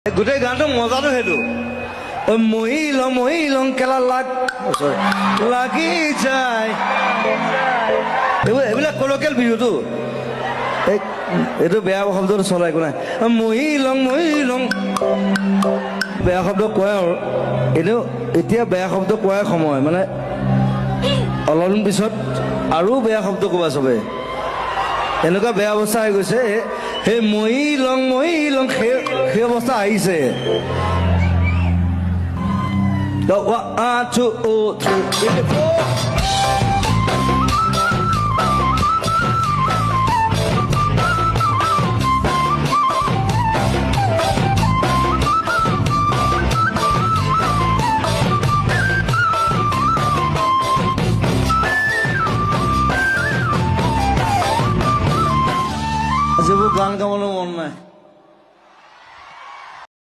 গোটেই গানটো মজাটো সেইটো মহিলং কেলা লাগি যায় এইবিলাক কলকিয়াল বিহুটো এইটো বেয়া শব্দটো চলাই একো নাই মহিলং বেয়া শব্দ কয় আৰু এইটো এতিয়া বেয়া শব্দ কোৱাৰ সময় মানে অলপদিন পিছত আৰু বেয়া শব্দ ক'বা চবে এনেকুৱা বেয়া অৱস্থা হৈ গৈছে সেই মহিলং সেই অৱস্থা আহিছে যিবোৰ গান গাবলৈ মন নাই